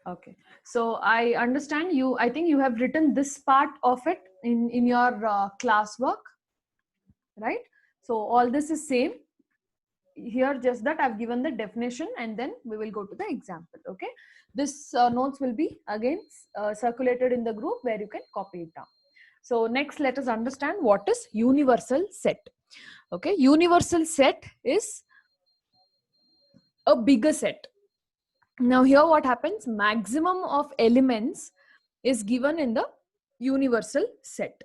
Okay. So I understand you. I think you have written this part of it in your classwork, right? So all this is same here, just that I've given the definition and then we will go to the example. Okay. This notes will be again circulated in the group where you can copy it down. So next, let us understand what is universal set. Okay. Universal set is a bigger set. Now here what happens, maximum of elements is given in the universal set.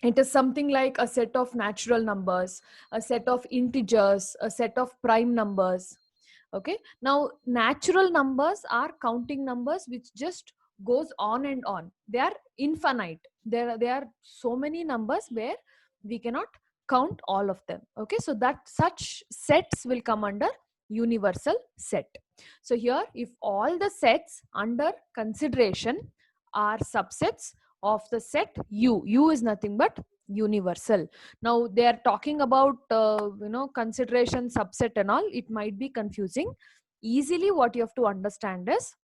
It is something like a set of natural numbers, a set of integers, a set of prime numbers. Okay. Now natural numbers are counting numbers which just goes on and on. They are infinite. There are so many numbers where we cannot count all of them. Okay. So that such sets will come under universal set. So here, if all the sets under consideration are subsets of the set U is nothing but universal. Now they are talking about consideration, subset and all. It might be confusing. Easily what you have to understand is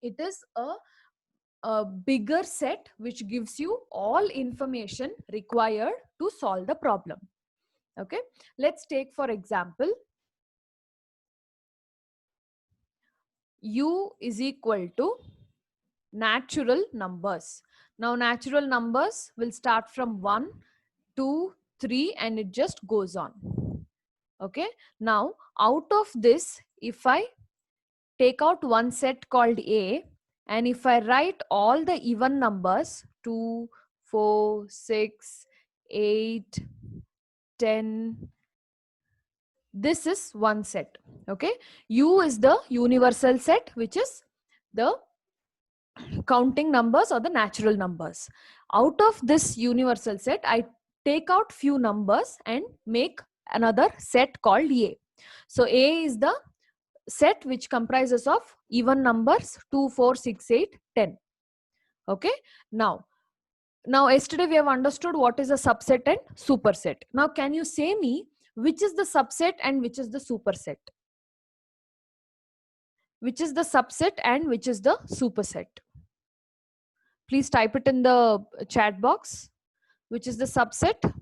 it is a bigger set which gives you all information required to solve the problem. Okay, let's take for example U is equal to natural numbers. Now natural numbers will start from 1, 2, 3 and it just goes on. Okay. Now out of this, if I take out one set called A and if I write all the even numbers 2, 4, 6, 8, 10, this is one set. Okay. U is the universal set, which is the counting numbers or the natural numbers. Out of this universal set, I take out few numbers and make another set called A. So A is the set which comprises of even numbers 2, 4, 6, 8, 10. Okay. Now yesterday we have understood what is a subset and superset. Now can you say me which is the subset and which is the superset? Which is the subset and which is the superset? Please type it in the chat box. Which is the subset?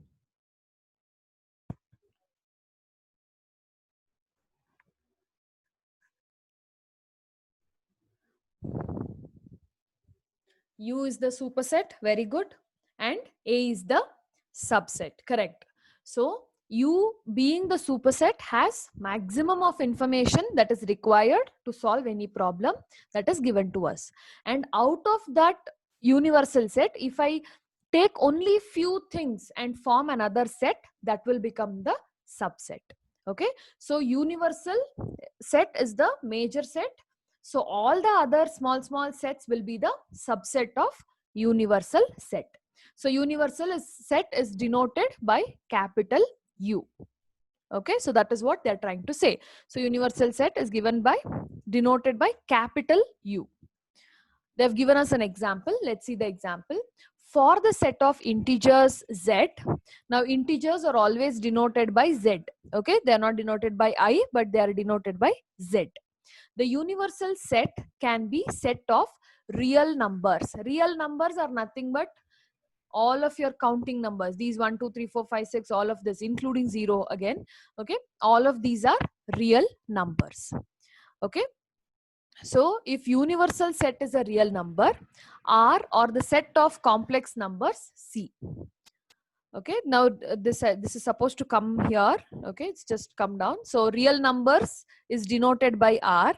U is the superset. Very good. And A is the subset. Correct. So U being the superset has maximum of information that is required to solve any problem that is given to us. And out of that universal set, if I take only few things and form another set, that will become the subset. Okay. So universal set is the major set. So all the other small sets will be the subset of universal set. So universal set is denoted by capital U. Okay, so that is what they are trying to say. So universal set is denoted by capital U. They have given us an example. Let's see the example. For the set of integers Z, now integers are always denoted by Z. Okay, they are not denoted by I, but they are denoted by Z. The universal set can be set of real numbers. Real numbers are nothing but all of your counting numbers. These 1, 2, 3, 4, 5, 6, all of this, including 0 again. Okay, all of these are real numbers. Okay. So if universal set is a real number, R or the set of complex numbers C. Okay, now this is supposed to come here. Okay, it's just come down. So real numbers is denoted by R.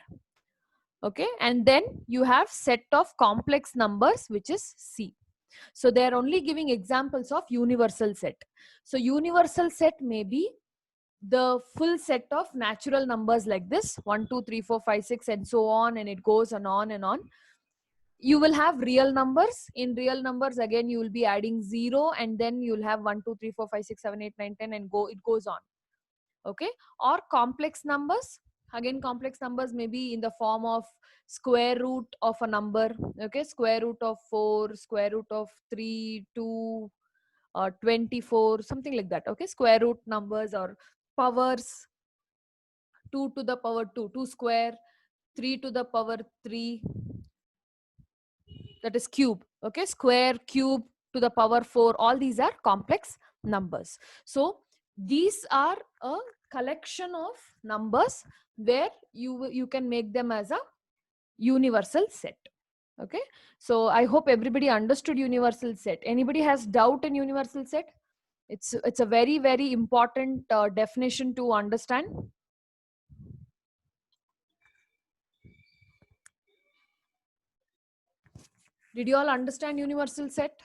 Okay, and then you have set of complex numbers, which is C. So they are only giving examples of universal set. So universal set may be the full set of natural numbers like this 1, 2, 3, 4, 5, 6 and so on, and it goes on and on. You will have real numbers. In real numbers again you will be adding 0 and then you'll have 1, 2, 3, 4, 5, 6, 7, 8, 9, 10 and it goes on. Okay, or complex numbers. Again complex numbers may be in the form of square root of a number. Okay, square root of 4, square root of 3, 2, 24, something like that. Okay, square root numbers or powers, 2 to the power 2, 2 square, 3 to the power 3, that is cube. Okay, square, cube to the power 4, all these are complex numbers. So these are a collection of numbers where you can make them as a universal set. Okay, so I hope everybody understood universal set. Anybody has doubt in universal set? It's a very, very important definition to understand. Did you all understand universal set?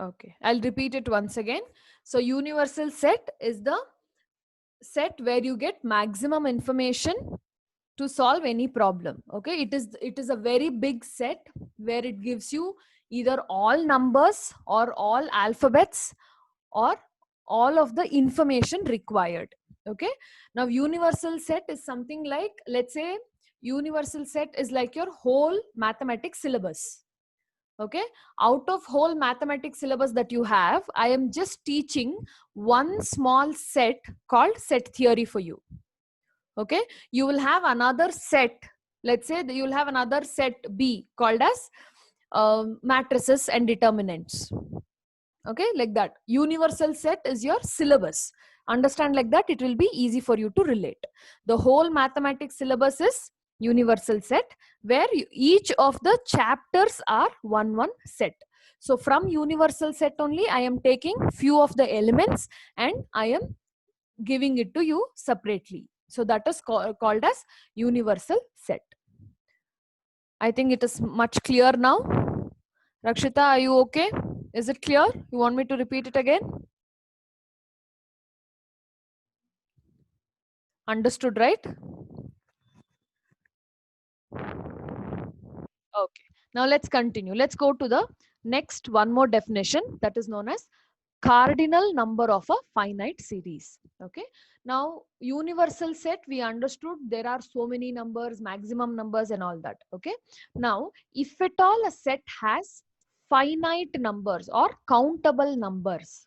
Okay, I'll repeat it once again. So universal set is the set where you get maximum information to solve any problem. Okay, it is a very big set where it gives you either all numbers or all alphabets or all of the information required. Okay, now universal set is something like, let's say universal set is like your whole mathematics syllabus. Okay, out of whole mathematics syllabus that you have, I am just teaching one small set called set theory for you. Okay, you will have another set, let's say that you will have another set B called as matrices and determinants. Okay, like that. Universal set is your syllabus. Understand like that, it will be easy for you to relate. The whole mathematics syllabus is universal set, where each of the chapters are one set. So from universal set only I am taking few of the elements and I am giving it to you separately. So that is called as universal set. I think it is much clear now. Rakshita, are you okay? Is it clear? You want me to repeat it again? Understood, right? Okay. Now let's continue. Let's go to the next one more definition, that is known as cardinal number of a finite series. Okay, now universal set we understood, there are so many numbers, maximum numbers and all that. Okay, now if at all a set has finite numbers or countable numbers,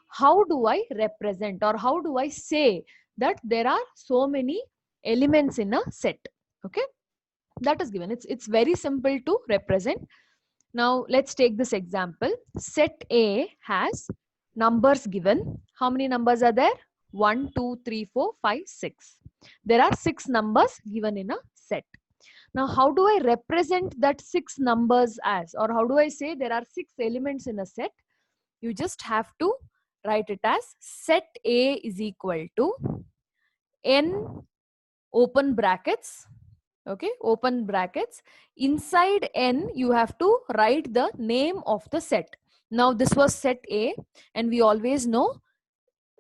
how do I represent or how do I say that there are so many elements in a set? Okay, that is given. It's very simple to represent. Now let's take this example. Set A has numbers given. How many numbers are there? 1, 2, 3, 4, 5, 6. There are 6 numbers given in a set. Now how do I represent that 6 numbers as, or how do I say there are 6 elements in a set? You just have to write it as set A is equal to n open brackets. Okay, open brackets. Inside n you have to write the name of the set. Now this was set A, and we always know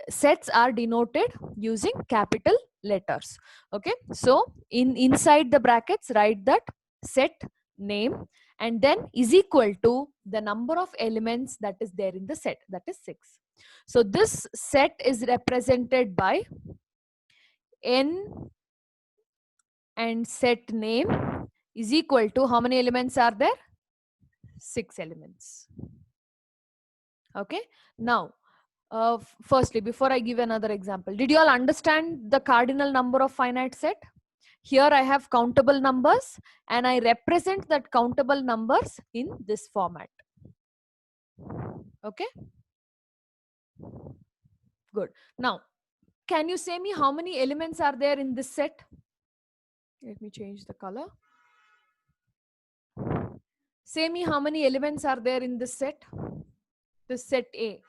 sets are denoted using capital letters. Okay, so inside the brackets write that set name and then is equal to the number of elements that is there in the set, that is 6. So this set is represented by n and set name is equal to, how many elements are there? 6 elements. Okay, now firstly, before I give another example, did you all understand the cardinal number of finite set? Here I have countable numbers and I represent that countable numbers in this format. Okay, good. Now can you say me how many elements are there in this set? Let me change the color. Say me how many elements are there in this set? This set A.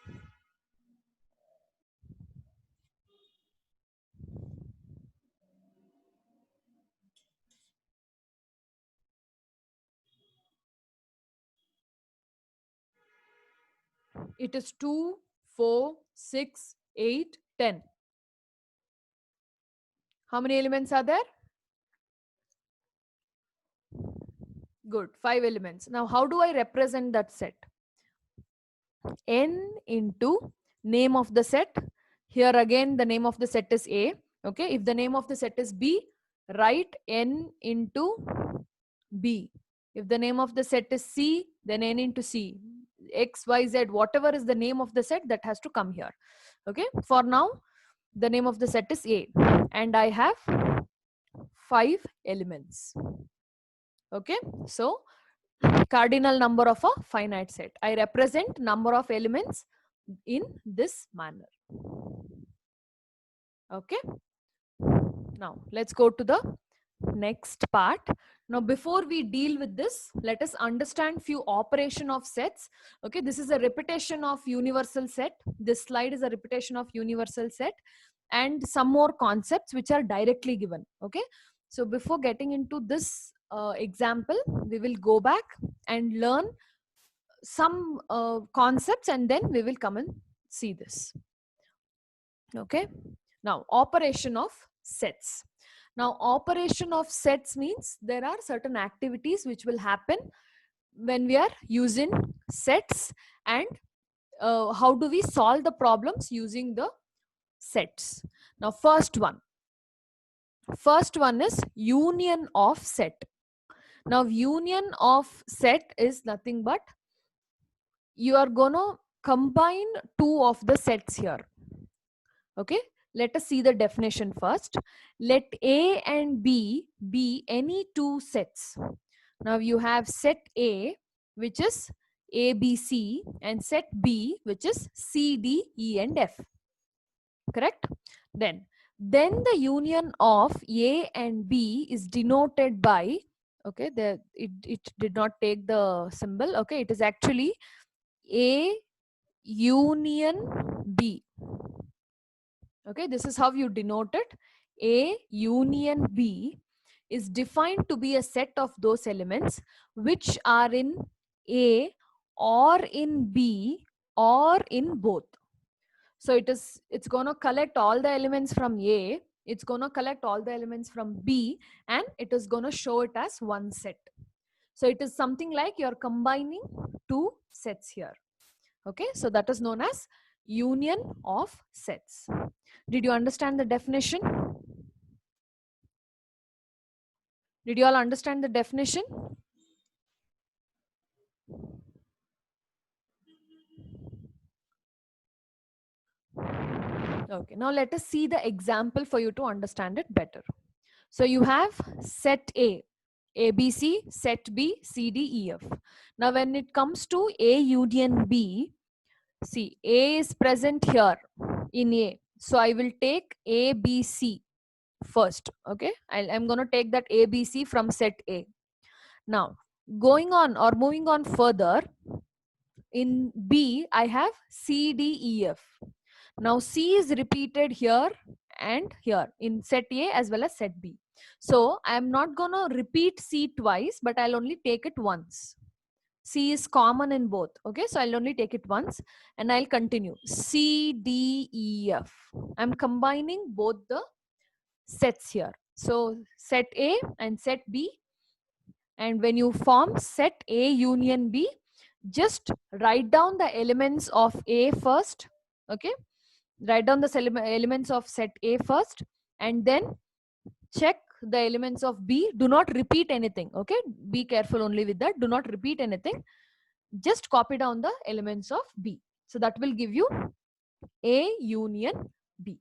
It is 2, 4, 6, 8, 10. How many elements are there? Good, 5 elements. Now how do I represent that set? N into name of the set. Here again the name of the set is A. Okay, if the name of the set is B, write N into B. If the name of the set is C, then N into C. X, Y, Z, whatever is the name of the set, that has to come here. Okay, for now, the name of the set is A, and I have 5 elements. Okay, so cardinal number of a finite set. I represent number of elements in this manner. Okay, now let's go to the next part. Now before we deal with this, let us understand few operation of sets. Okay, this is a repetition of universal set. This slide is a repetition of universal set and some more concepts which are directly given. Okay, so before getting into this example, we will go back and learn some concepts, and then we will come and see this. Okay, now operation of sets. Now operation of sets means there are certain activities which will happen when we are using sets, and how do we solve the problems using the sets. Now first one is union of set. Now union of set is nothing but you are gonna combine two of the sets here. Okay, let us see the definition first. Let A and B be any two sets. Now you have set A, which is A, B, C, and set B, which is C, D, E, and F. Correct? Then the union of A and B is denoted by, okay, it did not take the symbol. Okay, it is actually A union B. Okay, this is how you denote it. A union B is defined to be a set of those elements which are in A or in B or in both. So it's going to collect all the elements from A, it's going to collect all the elements from B, and it is going to show it as one set. So it is something like you're combining two sets here. Okay, so that is known as union of sets. Did you understand the definition? Did you all understand the definition? Okay, now let us see the example for you to understand it better. So you have set A, ABC, set B, C, D, E, F. Now when it comes to A union B, see, A is present here in A. So I will take A, B, C first. Okay, I'm going to take that A, B, C from set A. Now going on or moving on further, in B I have C, D, E, F. Now C is repeated here and here in set A as well as set B. So I am not going to repeat C twice, but I'll only take it once. C is common in both. Okay, so I'll only take it once and I'll continue. C, D, E, F. I'm combining both the sets here. So set A and set B. And when you form set A union B, just write down the elements of A first. Okay, write down the elements of set A first, and then check the elements of B. Do not repeat anything. Okay, be careful only with that. Do not repeat anything. Just copy down the elements of B. So that will give you A union B.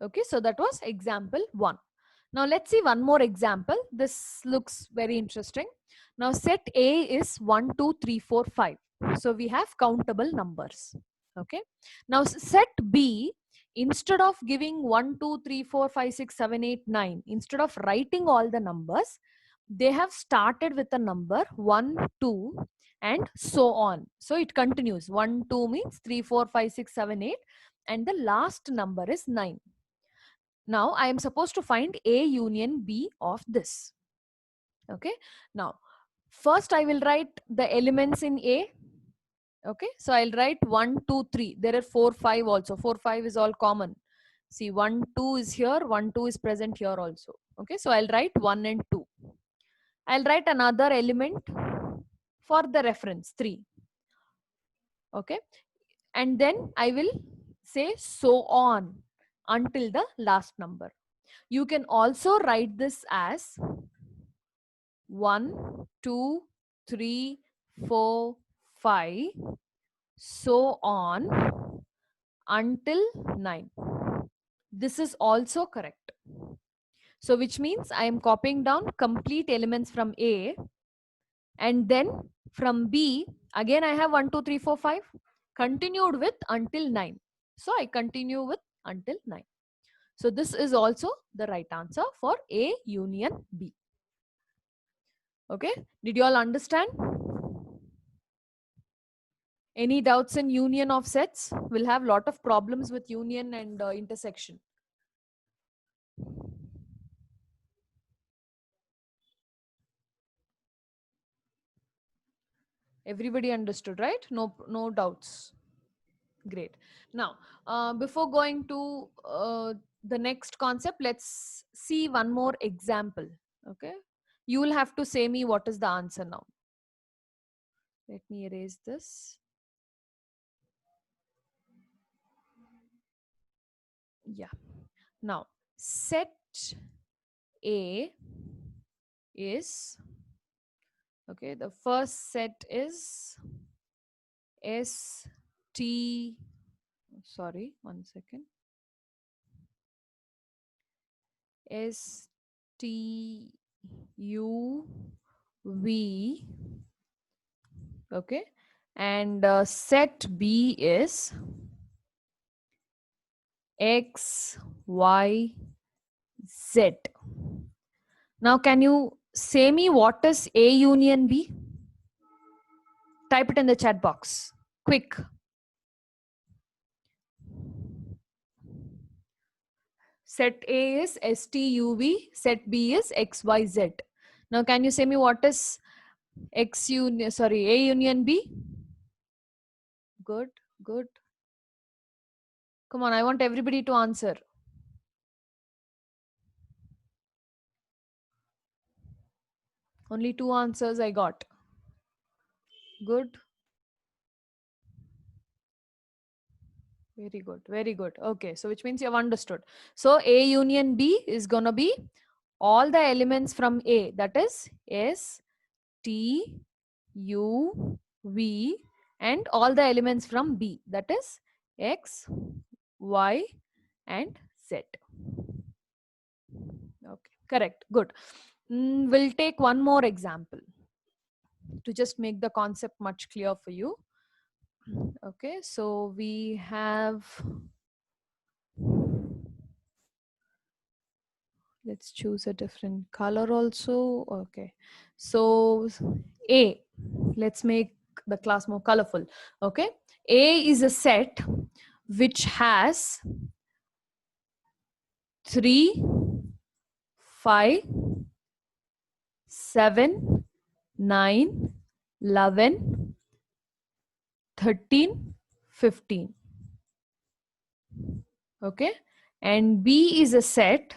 Okay, so that was example 1. Now let's see one more example. This looks very interesting. Now set A is 1, 2, 3, 4, 5. So we have countable numbers. Okay. Now set B, instead of giving 1, 2, 3, 4, 5, 6, 7, 8, 9, instead of writing all the numbers, they have started with a number 1, 2, and so on. So it continues. 1, 2 means 3, 4, 5, 6, 7, 8, and the last number is 9. Now I am supposed to find A union B of this. Okay. Now first I will write the elements in A. Okay. So I'll write 1, 2, 3. There are 4, 5 also. 4, 5 is all common. See, 1, 2 is here. 1, 2 is present here also. Okay. So I'll write 1 and 2. I'll write another element for the reference 3. Okay. And then I will say so on until the last number. You can also write this as 1, 2, 3, 4, 5, so on until 9. This is also correct. So which means I am copying down complete elements from A, and then from B, again I have 1, 2, 3, 4, 5, continued with until 9. So I continue with until 9. So this is also the right answer for A union B. Okay, did you all understand? Any doubts in union of sets? We'll have lot of problems with union and intersection. Everybody understood, right? No doubts. Great. Now, before going to the next concept, let's see one more example. Okay, you will have to say me what is the answer now. Let me erase this. Yeah. Now, set A is, okay, the first set is ST, sorry, 1 second. STUV, okay, and set B is XYZ. Now, can you say me what is A union B? Type it in the chat box. Quick. Set A is STUV, set B is XYZ. Now, can you say me what is A union B? Good, good. Come on, I want everybody to answer. Only 2 answers I got. Good. Very good, very good. Okay, so which means you have understood. So A union B is going to be all the elements from A, that is S, T, U, V, and all the elements from B, that is X, Y, and Z. Okay, correct. Good. We'll take one more example to just make the concept much clearer for you. Okay, so we have, let's choose a different color also. Okay, so A, let's make the class more colorful. Okay, A is a set which has 3, 5, 7, 9, 11, 13, 15. Okay, and B is a set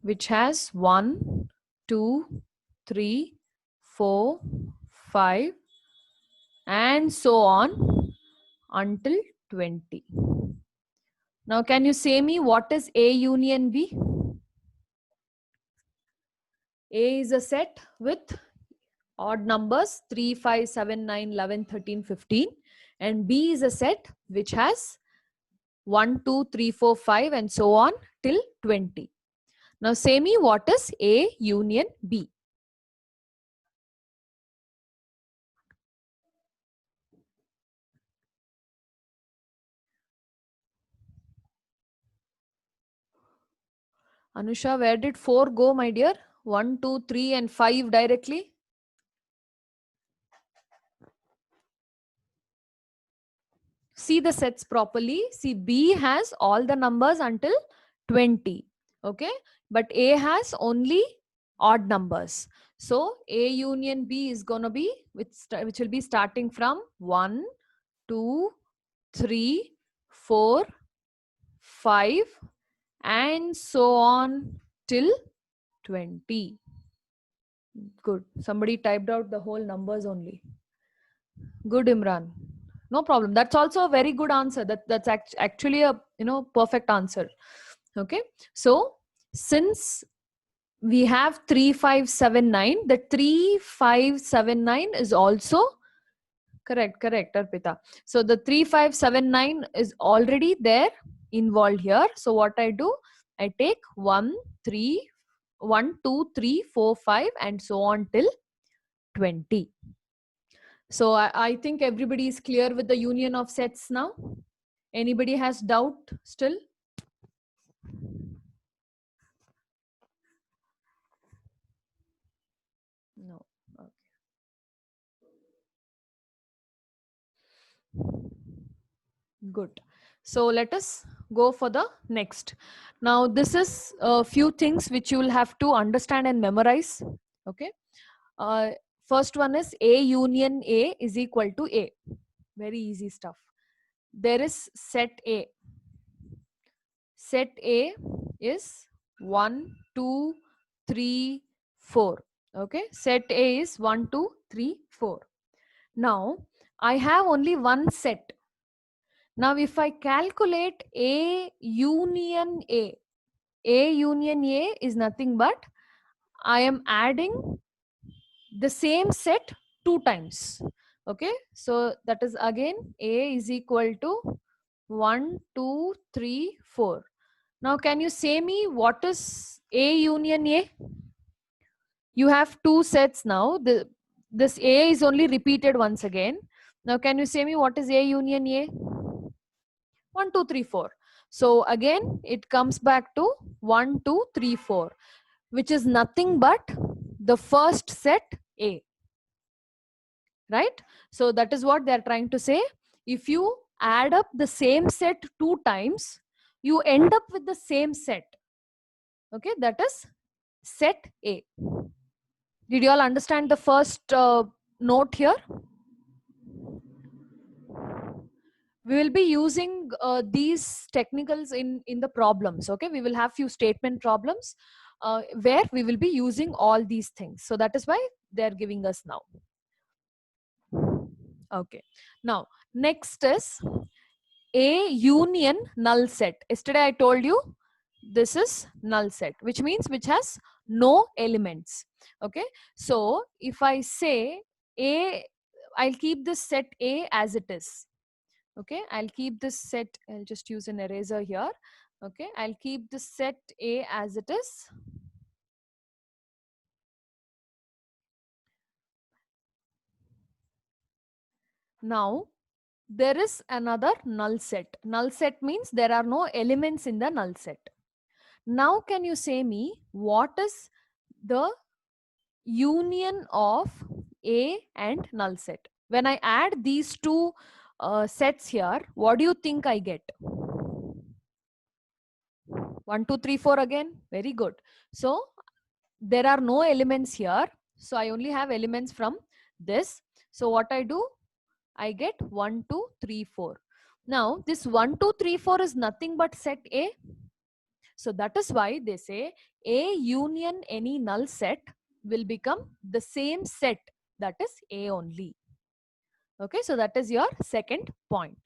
which has 1, 2, 3, 4, 5, and so on until 20. Now, can you say me what is A union B? A is a set with odd numbers 3, 5, 7, 9, 11, 13, 15, and B is a set which has 1, 2, 3, 4, 5, and so on till 20. Now, say me what is A union B? Anusha, where did 4 go, my dear? 1, 2, 3, and 5 directly? See the sets properly. See, B has all the numbers until 20. Okay, but A has only odd numbers. So A union B is going to be, which will be starting from 1, 2, 3, 4, 5, and so on till 20. Good. Somebody typed out the whole numbers only. Good, Imran. No problem. That's also a very good answer. That's actually a perfect answer. Okay. So since we have 3579, the 3579 is also Correct, correct, Arpita. So the 3, 5, 7, 9 is already there involved here. So what I do, I take 1, 3, 1, 2, 3, 4, 5 and so on till 20. So I think everybody is clear with the union of sets now. Anybody has doubt still? No. Okay. Good. So let us go for the next. Now this is a few things which you will have to understand and memorize. Okay. Uh, First one is A union A is equal to A. Very easy stuff. There is set A. Set A is 1, 2, 3, 4. Okay. Set A is 1, 2, 3, 4. Now I have only one set. Now if I calculate A union A is nothing but I am adding the same set 2 times. Okay, so that is again A is equal to 1, 2, 3, 4. Now can you say me what is A union A? You have two sets now. This A is only repeated once again. Now can you say me what is A union A? 1, 2, 3, 4. So again it comes back to 1, 2, 3, 4, which is nothing but the first set A. Right? So that is what they are trying to say. If you add up the same set 2 times, you end up with the same set. Okay, that is set A. Did you all understand the first note here? We will be using these technicals in the problems. Okay, we will have few statement problems where we will be using all these things. So that is why they are giving us now. Okay, now next is A union null set. Yesterday I told you this is null set, which means which has no elements. Okay, so if I say A, I'll keep this set A as it is. Okay, I'll keep this set, I'll just use an eraser here. Okay, I'll keep this set A as it is. Now there is another null set. Null set means there are no elements in the null set. Now can you say me what is the union of A and null set? When I add these two sets here, what do you think I get? 1, 2, 3, 4 again. Very good. So there are no elements here. So I only have elements from this. So what I do? I get 1, 2, 3, 4. Now this 1, 2, 3, 4 is nothing but set A. So that is why they say A union any null set will become the same set, that is A only. Okay, so that is your second point.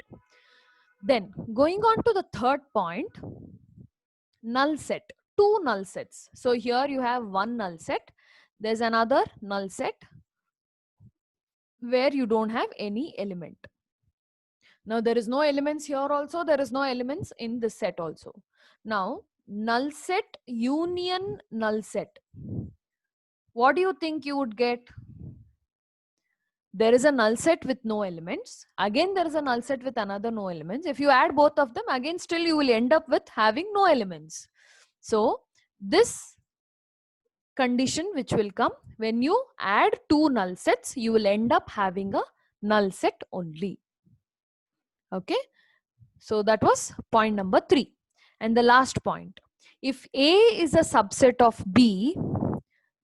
Then going on to the third point, null set, two null sets. So here you have one null set. There's another null set where you don't have any element. Now there is no elements here also. There is no elements in this set also. Now null set union null set. What do you think you would get? There is a null set with no elements. Again, there is a null set with another no elements. If you add both of them, again, still you will end up with having no elements. So this condition which will come when you add two null sets, you will end up having a null set only. Okay. So that was point number 3. And the last point, if A is a subset of B,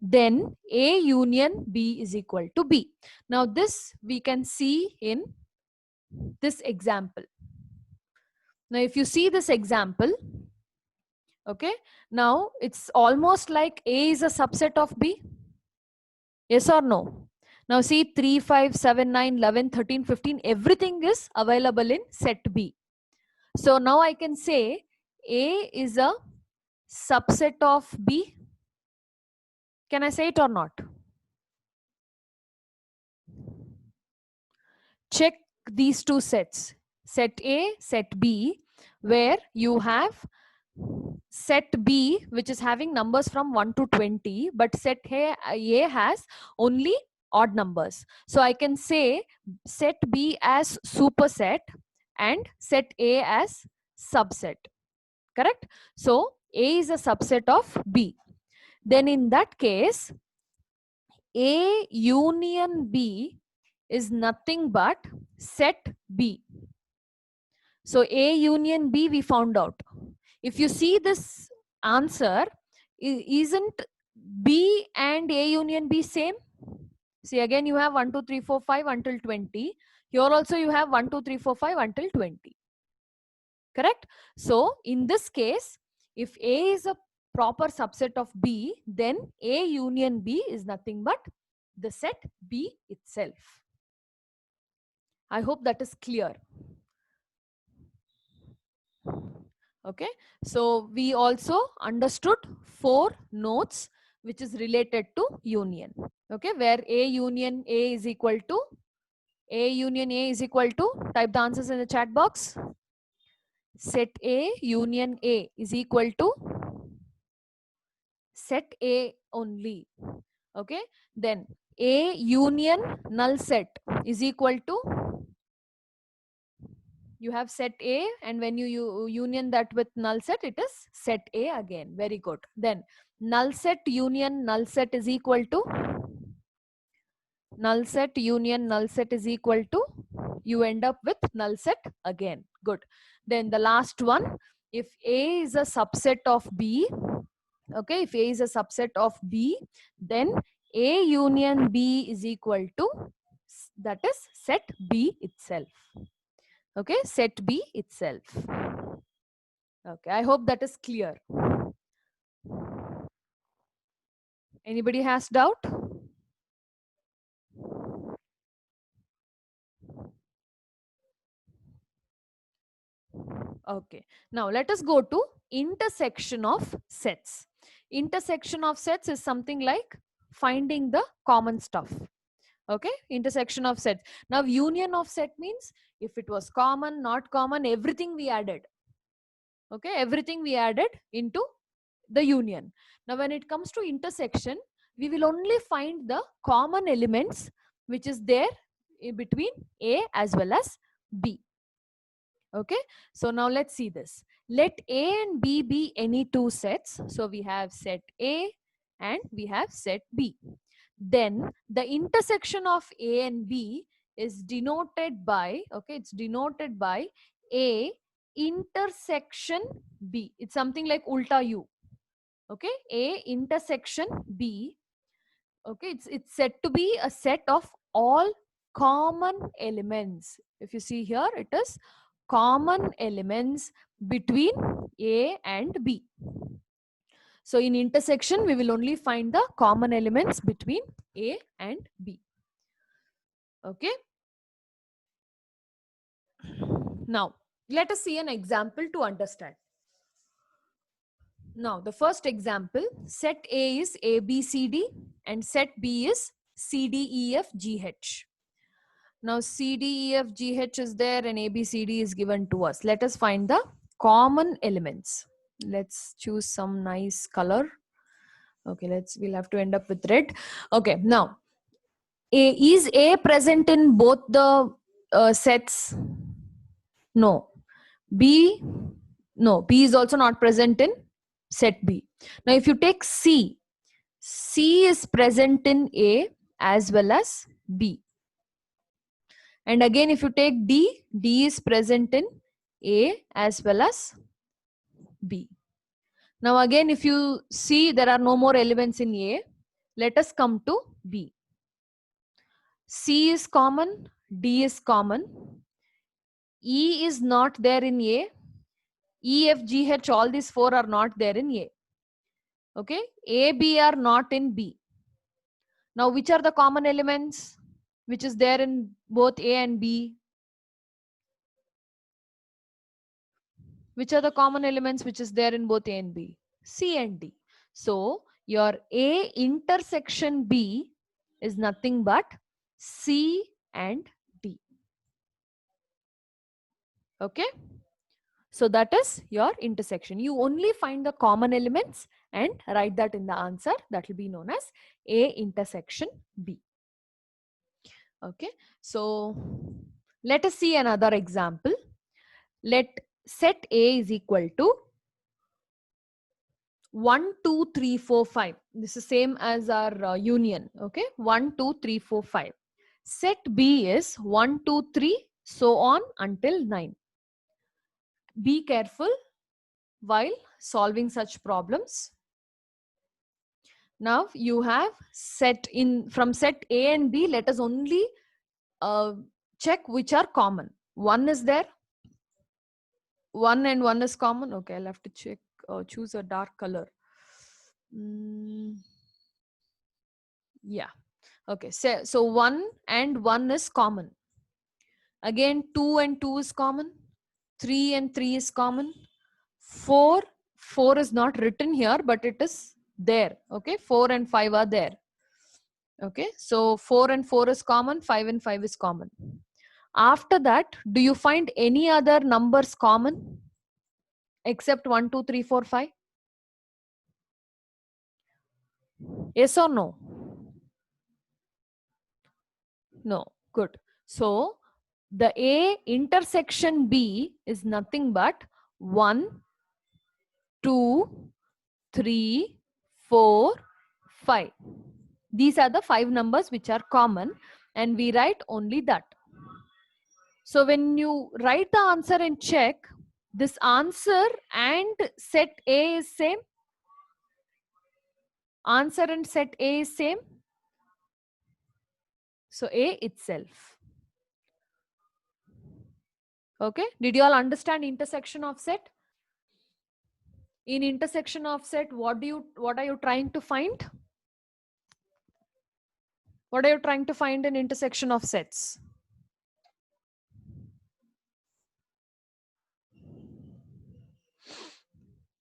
then A union B is equal to B. Now this we can see in this example. Now if you see this example, okay, now it's almost like A is a subset of B. Yes or no? Now see 3, 5, 7, 9, 11, 13, 15, everything is available in set B. So now I can say A is a subset of B. Can I say it or not? check these two sets, set A, set B, where you have set B, which is having numbers from 1 to 20, but set A has only odd numbers. So I can say set B as superset and set A as subset. Correct? So A is a subset of B. Then in that case, A union B is nothing but set B. So A union B we found out. If you see this answer, isn't B and A union B same? See, again you have 1, 2, 3, 4, 5 until 20. Here also you have 1, 2, 3, 4, 5 until 20. Correct? So in this case, if A is a proper subset of B, then A union B is nothing but the set B itself. I hope that is clear. Okay, so we also understood 4 nodes which is related to union. Okay, where A union A is equal to type the answers in the chat box. Set A union A is equal to set A only. Okay, then A union null set is equal to, you have set A, and when you union that with null set, it is set A again. Very good. Then null set union null set is equal to, null set union null set is equal to, you end up with null set again. Good. Then the last one, if A is a subset of B, okay, if A is a subset of B, then A union B is equal to, that is set B itself. Okay, set B itself. Okay, I hope that is clear. Anybody has doubt? Okay, now let us go to intersection of sets. Intersection of sets is something like finding the common stuff. Okay, intersection of sets. Now union of set means if it was common, not common, everything we added. Okay, everything we added into the union. Now when it comes to intersection, we will only find the common elements which is there in between A as well as B. Okay, so now let's see this. Let A and B be any two sets. So we have set A and we have set B. Then the intersection of A and B is denoted by, okay, it's denoted by A intersection B. It's something like ulta U. Okay, A intersection B. Okay, it's said to be a set of all common elements. If you see here, it is common elements between A and B. So in intersection, we will only find the common elements between A and B. Okay. Now, let us see an example to understand. Now, the first example, set A is A, B, C, D and set B is C, D, E, F, G, H. Now, C, D, E, F, G, H is there and A, B, C, D is given to us. Let us find the common elements. Let's choose some nice color. Okay, we'll have to end up with red. Okay, now, is A present in both the sets? No. B, no. B is also not present in set B. Now, if you take C, C is present in A as well as B. And again, if you take D, D is present in A as well as B. Now, again, if you see there are no more elements in A, let us come to B. C is common, D is common, E is not there in A, E, F, G, H, all these 4 are not there in A. Okay, A, B are not in B. Now, which are the common elements which is there in both A and B? Which are the common elements which is there in both A and B? C and D. So, your A intersection B is nothing but C and D. Okay. So that is your intersection. You only find the common elements and write that in the answer. That will be known as A intersection B. Okay. So let us see another example. Let set A is equal to 1, 2, 3, 4, 5. This is same as our union. Okay. 1, 2, 3, 4, 5. Set B is 1, 2, 3, so on until 9. Be careful while solving such problems. Now you have set in from set A and B. Let us only check which are common. 1 is there. 1 and 1 is common. Okay, I'll have to check. Choose a dark color. Yeah. Okay. So 1 and 1 is common. Again, 2 and 2 is common. 3 and 3 is common. 4 is not written here, but it is there. Okay. 4 and 5 are there. Okay. So 4 and 4 is common. 5 and 5 is common. After that, do you find any other numbers common except 1, 2, 3, 4, 5? Yes or no? No. Good. So the A intersection B is nothing but 1, 2, 3, 4, 5. These are the 5 numbers which are common, and we write only that. So when you write the answer and check, this answer and set A is same. Answer and set A is same. So A itself. Okay. Did you all understand intersection of set? In intersection of set, what are you trying to find? What are you trying to find in intersection of sets?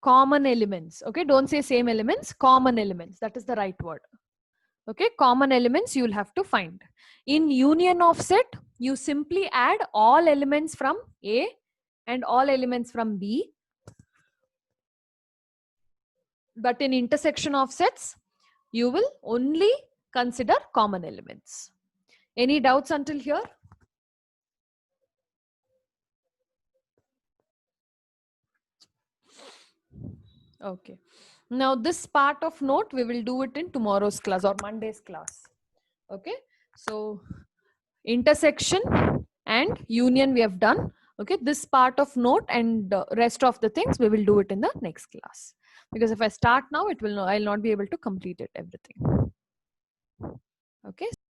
Common elements. Okay. Don't say same elements, common elements. That is the right word. Okay. Common elements you'll have to find. In union of set, you simply add all elements from A and all elements from B. But in intersection of sets, you will only consider common elements. Any doubts until here? Okay. Now this part of note, we will do it in tomorrow's class or Monday's class. Okay. So intersection and union we have done. Okay. This part of note and rest of the things we will do it in the next class. Because if I start now, I'll not be able to complete it everything. Okay.